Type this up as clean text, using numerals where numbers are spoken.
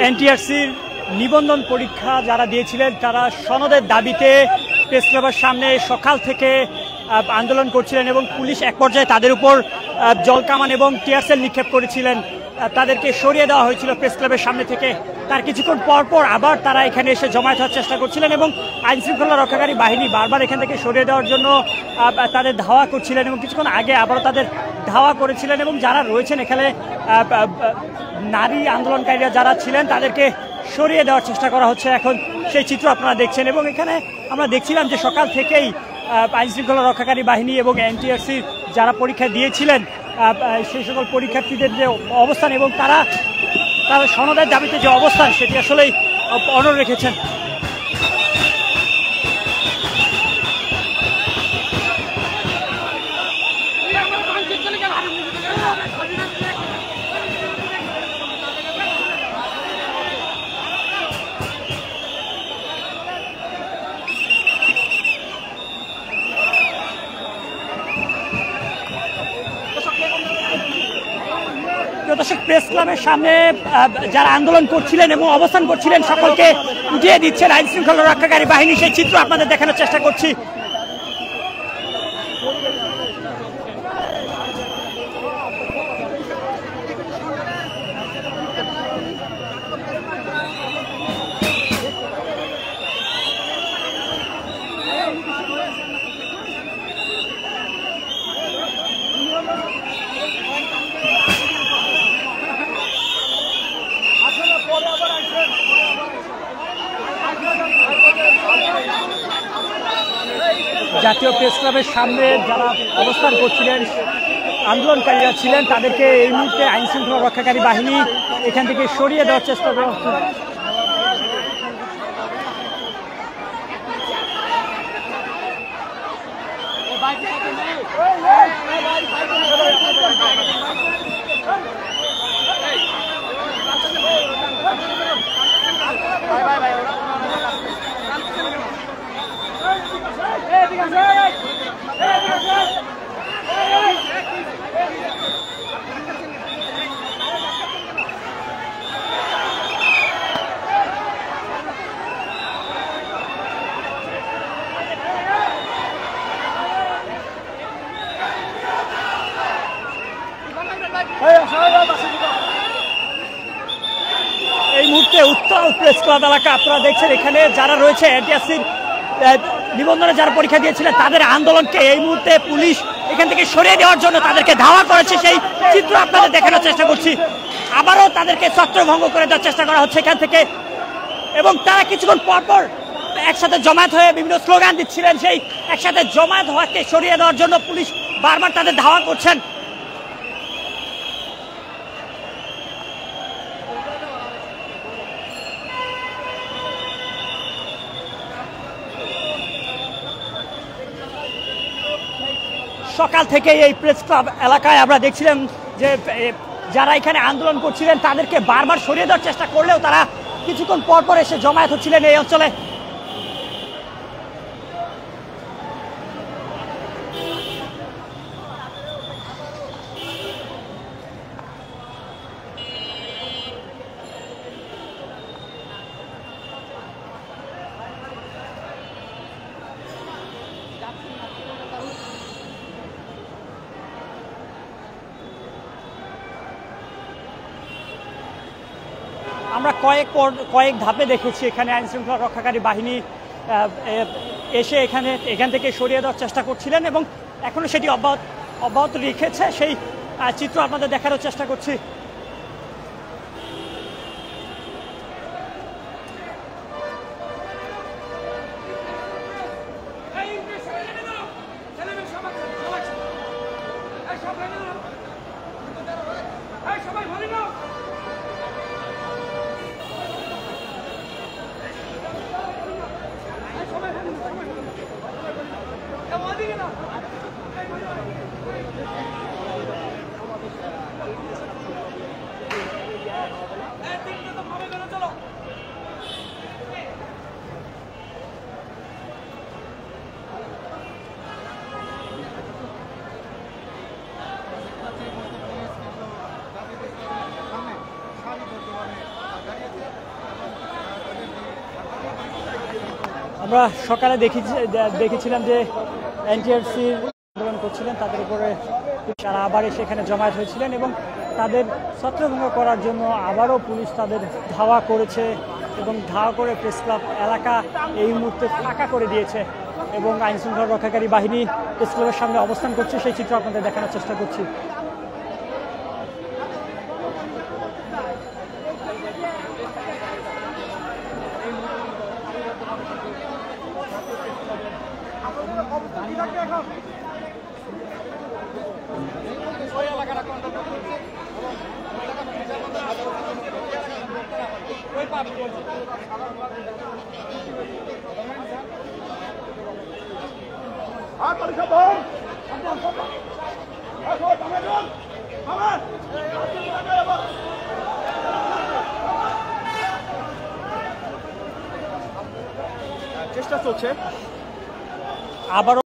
এনটিআরসির নিবন্ধন পরীক্ষা যারা দিয়েছিলেন তারা সনদের দাবিতে প্রেস ক্লাবের সামনে সকাল থেকে আন্দোলন করছিলেন এবং পুলিশ এক পর্যায়ে তাদের উপর জলকামান এবং টিয়ার সেল নিক্ষেপ করেছিলেন। তাদেরকে সরিয়ে দেওয়া হয়েছিল প্রেস ক্লাবের সামনে থেকে। তার কিছুক্ষণ পর আবার তারা এখানে এসে জমায়েত হওয়ার চেষ্টা করছিলেন এবং আইনশৃঙ্খলা রক্ষাকারী বাহিনী বারবার এখান থেকে সরিয়ে দেওয়ার জন্য তাদের ধাওয়া করছিলেন এবং কিছুক্ষণ আগে আবারও তাদের ধাওয়া করেছিলেন এবং যারা রয়েছেন এখানে নারী আন্দোলনকারীরা যারা ছিলেন তাদেরকে সরিয়ে দেওয়ার চেষ্টা করা হচ্ছে। এখন সেই চিত্র আপনারা দেখছেন এবং এখানে আমরা দেখছিলাম যে সকাল থেকেই আইনশৃঙ্খলা রক্ষাকারী বাহিনী এবং এনটিআরসি যারা পরীক্ষা দিয়েছিলেন সেই সকল পরীক্ষার্থীদের যে অবস্থান এবং তারা সনদের দাবিতে যে অবস্থান সেটি আসলেই অনড় রেখেছেন। দর্শক, প্রেস ক্লাবের সামনে যারা আন্দোলন করছিলেন এবং অবস্থান করছিলেন সকলকে উঠিয়ে দিচ্ছেন আইন শৃঙ্খলা রক্ষাকারী বাহিনী, সেই চিত্র আপনাদের দেখানোর চেষ্টা করছি। জাতীয় প্রেস ক্লাবের সামনে যারা অবস্থান করছিলেন আন্দোলনকারীরা ছিলেন তাদেরকে এই মুহূর্তে আইন শৃঙ্খলা রক্ষাকারী বাহিনী এখান থেকে সরিয়ে দেওয়ার চেষ্টা করা হচ্ছে। এই মুহূর্তে উত্তর প্রেস ক্লাব এলাকা আপনারা দেখছেন, এখানে যারা রয়েছে এনটিআরসির নিবন্ধনে যারা পরীক্ষা দিয়েছিলেন তাদের আন্দোলনকে এই মুহূর্তে পুলিশ এখান থেকে সরিয়ে দেওয়ার জন্য তাদেরকে ধাওয়া করেছে, সেই চিত্র আপনাদের দেখানোর চেষ্টা করছি। আবারও তাদেরকে ছত্রভঙ্গ করে দেওয়ার চেষ্টা করা হচ্ছে এখান থেকে এবং তারা কিছুক্ষণ পর একসাথে জমায়েত হয়ে বিভিন্ন স্লোগান দিচ্ছিলেন, সেই একসাথে জমায়েত হওয়াকে সরিয়ে দেওয়ার জন্য পুলিশ বারবার তাদের ধাওয়া করছেন। সকাল থেকে এই প্রেস ক্লাব এলাকায় আমরা দেখছিলাম যে যারা এখানে আন্দোলন করছিলেন তাদেরকে বারবার সরিয়ে দেওয়ার চেষ্টা করলেও তারা কিছুক্ষণ পর এসে জমায়েত হচ্ছিলেন এই অঞ্চলে। আমরা কয়েক ধাপে দেখেছি এখানে আইন শৃঙ্খলা রক্ষাকারী বাহিনী এসে এখান থেকে সরিয়ে দেওয়ার চেষ্টা করছিলেন এবং এখনো সেটি অব্যাহত রেখেছে, সেই চিত্র আপনাদের দেখানোর চেষ্টা করছি। আমরা সকালে দেখেছিলাম যে এনটিআরসি আন্দোলন করছিলেন, তাদের উপরে তারা আবার সেখানে জমায়েত হয়েছিলেন এবং তাদের ছত্রভঙ্গ করার জন্য আবারও পুলিশ তাদের ধাওয়া করেছে এবং ধাওয়া করে প্রেস ক্লাব এলাকা এই মুহূর্তে ফাঁকা করে দিয়েছে এবং আইন শৃঙ্খলা রক্ষাকারী বাহিনী প্রেস ক্লাবের সামনে অবস্থান করছে। সেই চিত্র আপনাদের দেখানোর চেষ্টা করছি। চেষ্টা চলছে আবারও